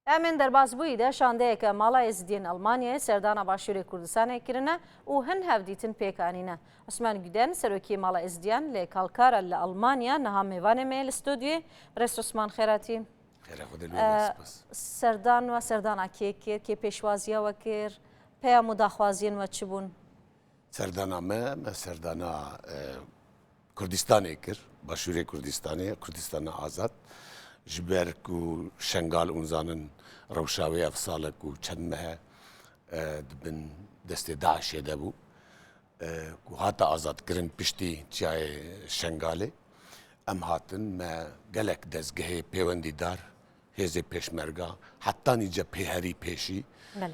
امن درباز بویده شانده که مالای زدین آلمانیا سردان باشوری کردستان کرنه و هن هفدیتن پیکانینه. عثمان گودن سروکی مالا ازدیان لکالکار لآلمانیا نها میوان میل استودیو برس عثمان خیراتی. خیر خدا سردان و سردان اکیکر که پیشوازی وکر پیا مداخوازین و چبون. سردان ما سردان کردستان کر باشوری کردستان آزاد. جبر کو شنگال اونزانن روشاوی افسال کو چند ماه دبن دست داعش دبو کو هاتا آزاد کرن پشتی جای شنگاله ام هاتن ما گلک دزگه پیوندی دار هزه پیشمرگا حتی نیجا پیهری پیشی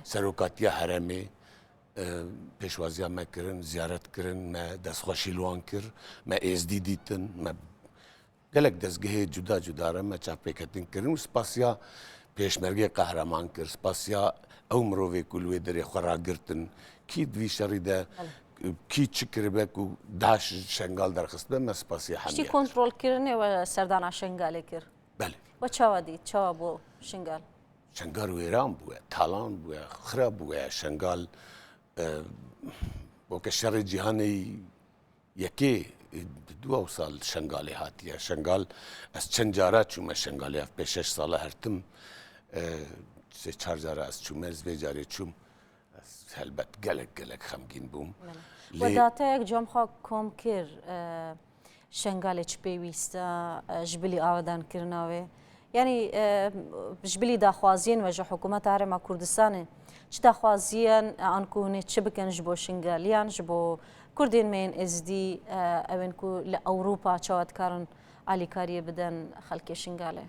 سروکاتیا حرمی پیشوازی ما کرن زیارت کرن ما دستخوشی لوان کر ما ازدی دیتن ما گلک دزگه جدا جدا را ما چاپیکتین کردن و سپاسیا پیشمرگی قهرمان کرد سپاسیا او مروی کلوی دری خورا گرتن کی دوی شریده کی چکر به کو داش شنگال درخست به ما سپاسیا همیه. چی کنترل کردنی و سردان شنگالی کرد؟ بله. و چه دید؟ چه بو شنگال؟ شنگال ویران بوده، تالان بوده، خراب بوده. شنگال با کشور جهانی یکی دو سال شنگالی هاتیه. شنگال از چند جاره چوم شنگالی اف به 6 ساله هرتم سه 4 جاره از چوم از وی جاره چوم هلبت گلک خمگین بوم. و داته یک جمع خواهد کم کر شنگالی چه پیوسته جبلی آودان کرناوی یعنی جبلی داخوازین و جو حکومت هرما کردستانه چه داخوازین آنکونه چه بکن جبو شنگالیان جبو کردین من ازدی اوین کو لأوروپا چواد کارن علی کاری بدن خلک شنگاله.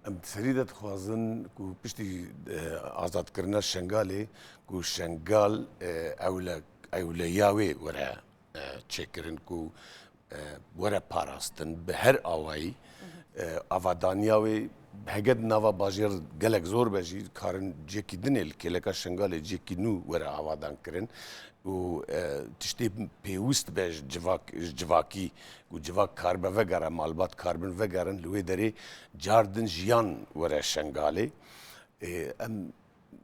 ام سریدت خوازن کو پشتی آزاد کردن شنگاله کو شنگال اولیاوی وره چکرن کو وره پاراستن به هر آوایی آوادانیاوی هجد نوا باجر گلک زور بجی کارن جکی دنیل که لکه شنگال جکی نو وره آوادان کرن و تشتی پیوست به جواکی و جواک کاربه وگره مالبات کاربن وگرن لوی داری جاردن جیان وره شنگاله ام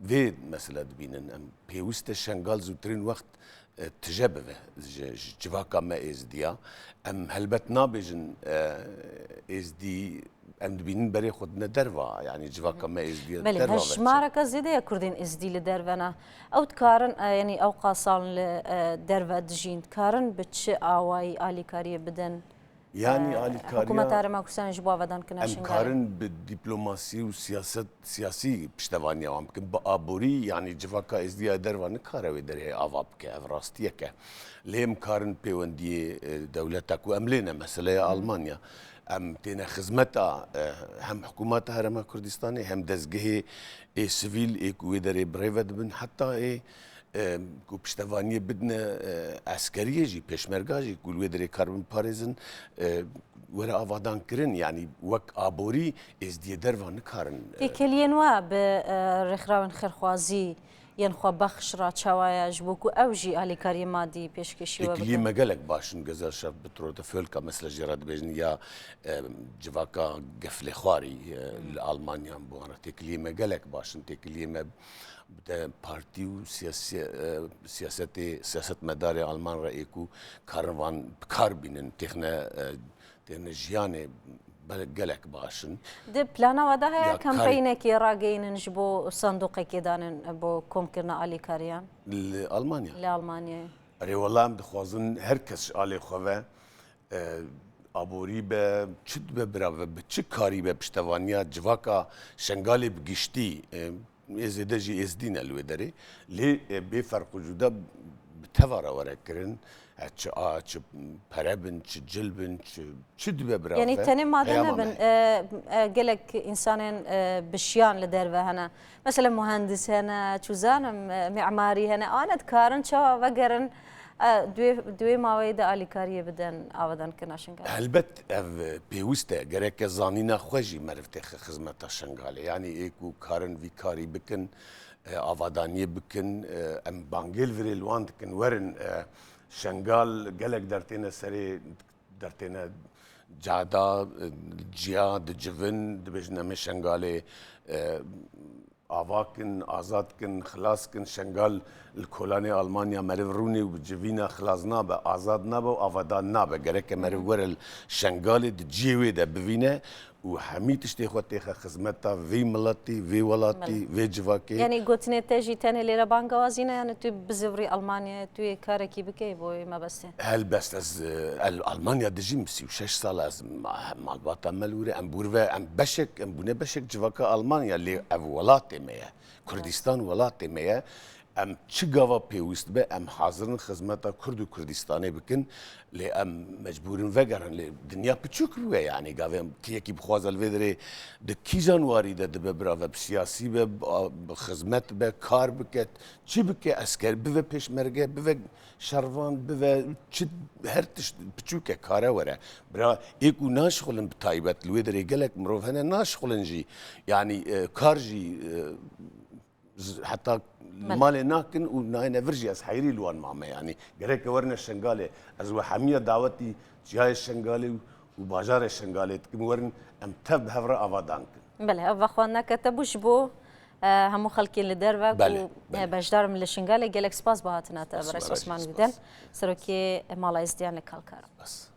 وی مثلا دبینن ام پیوست شنگال زودترین وقت تجربه جواکا ما ازدیا ام هلبت نابجن ازدی ام دبینن برای خود ندروا يعني جواكا ما ازدي بله هش معركة زيادة كردين ازدي لدرفنا او تكارن يعني او قاصان لدرفة دجين تكارن بتش اواي آلي كارية بدن يعني آلي كارية حكومة عرما كسان جبوا بدن كنا ام كارن بالدبلوماسي وسياسة سياسي بشتوانيا وممكن بابوري يعني جواكا ازدي درفا نكارا ودري افابك افراستيك ليم كارن بيوندي دولتك واملينا مثلا المانيا ام تینا خدمتا هم حکومت هرما کردستانی هم دزگه سیویل ایک ویدری برایوت بن حتی کو پشتوانی بدن عسکریه جی پشمرگا جی کول ویدری کاربن پاریزن ورا آوادان کرن يعني وك آبوري ازدي دروان كارن تكلين وا برخراون خرخوازي ينخوا بخش را چوایا جبوكو اوجي آلي كاري مادي پیشکشی و تكلي مجالك باشن جزال شاب بترو تفولكا مثل جراد بيجن يا جواكا قفل خواري لألمانيا بوانا تكلي مجالك باشن تكلي ما بده بارتي سياسة مداري ألمان رأيكو كاروان بكاربين تخنا جياني گلک باشن. ده پلانا وده های کمپینه که راگینن جبو صندوقی که دانن با کم کردن آلی کاریان. لآلمانیا. لآلمانیا. اری والله هم دخوازن هر کس آلی خواه آبوری به چد به برای به چه کاری به پشتوانیا جواکا شنگالی بگشتی ازده جی ازدین الوی داره لی به فرق وجوده بتواره وره کرن. چه پرابن چه جلبن چه دو ببرا يعني تاني ما دهنا قالك إنسان بشيان لدربه هنا مثلا مهندس هنا شوزان معماري هنا أنا تكارن شو وقرن دوی ماوی ده آلی کاریه بدن آودان کنه شنگال. البته پیوسته گرک زانینا خوشی مرفته خدمت شنگاله یعنی ایکو کارن وی کاری بکن آوادانی بکن ام بانگل وریلوان کن ورن شنگال گلک درتینه سری درتینه جادا جیا دجفن دبجنامه شنگاله آواکن آزادکن خلاصکن شنگال الکولانی آلمانیا مرورونی و جوینا خلاص نابه آزاد نابه و آوادان نابه گرک مرور شنگال دجیوی ده بوینه و همه تشتی خود تیخ خدمتا وی ملتی وی ولاتی وی جواکی یعنی گوتنه تجی تنه لیره بانگوازینه یعنی توی بزوری آلمانیا توی کار کی بکی بوی ما بسته هل بس از المانیا دجیم 36 سال از مالبات ملوره ام بورو ام بشک ام بونه بشک جواکا آلمانیا لی او ولات میه کردستان ولات میه ام چی گاوا پیوست به ام حاضرن خدمتا کرد و کردستانی بکن لی ام مجبورن وگرن لی دنیا پچوک روه یعنی گاوه کی کی بخواز الویدره د کی جانواری ده به براو سیاسی به خدمت به کار بکت چی بکه اسکر به پیشمرگه به شروان به چی هر تش بچوک کاره وره برا ایکو ناشغلن بتایبت الویدره گلک مروف هنه ناشغلن جی یعنی کار جی حتى مالي ناكن وناينا فرجي از حيري لوان ماما يعني قريك ورنا الشنغالي از حمية دعوتي جهاي الشنغالي وباجار الشنغالي تكم ورن ام تب هفرا افادانك بله اف اخوانا كتبوش بو همو خلقين لدربك بله بجدار من الشنغالي جالك سباس بهاتنا تبرس عثمان ودن سروكي مالا ازديان لكالكار بس